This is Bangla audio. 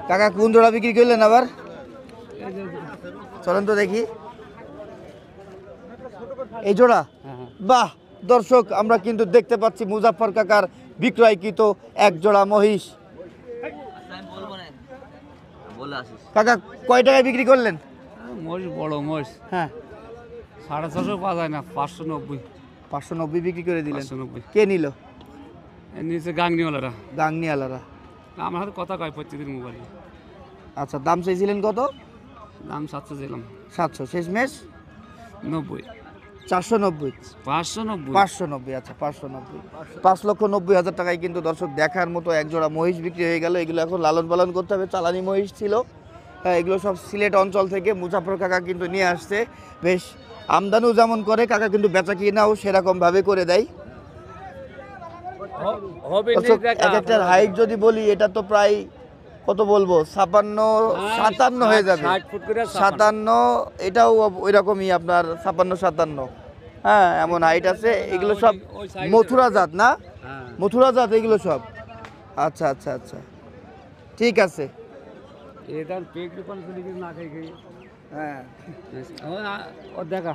কাকা কোন জোড়া বিক্রি করলেন আবার? চলেন তো দেখি। এই জোড়া, বাহ দর্শক আমরা কিন্তু দেখতে পাচ্ছি মুজাফফর কাকার বিক্রয়কৃত এক জোড়া মহিষ। কাকা কয় টাকায় বিক্রি করলেন? মহিষ বড় মহিষ, হ্যাঁ 650 পাওয়া যায় না, 590। 590 বিক্রি করে দিলেন। 590 কে নিল? এর নিচে গাংনিওয়ালারা, গাংনিয়ালারা। আমার হাতে কথা কয় প্রত্যেকদিন মোবাইলে। আচ্ছা দাম চাইছিলেন কত? দাম 700 দিলাম। 700, শেষমেশ 90, 490, 590। 590। আচ্ছা 590, 5,90,000 টাকায় কিন্তু দর্শক দেখার মতো এক জোড়া মহিষ বিক্রি হয়ে গেল। এগুলো এখন লালন পালন করতে হবে, চালানি মহিষ ছিল। হ্যাঁ এগুলো সব সিলেট অঞ্চল থেকে মুজাফফর কাকা কিন্তু নিয়ে আসছে। বেশ আমদানিও যেমন করে কাকা কিন্তু বেচা কিনাও সেরকমভাবে করে দেয়। দর্শক, এক একটার হাইট যদি বলি এটা তো প্রায় কত বলবো, 57 হয়ে যাবে। 57, এটাও ওই রকমই আপনার 56-57। হ্যাঁ এমন হাইট আছে। এগুলো সব মথুরা জাত না? মথুরা জাত এগুলো সব। আচ্ছা আচ্ছা আচ্ছা ঠিক আছে। এটার পেট দোকান চলে গেছে না খাই খাই। হ্যাঁ ও দেখা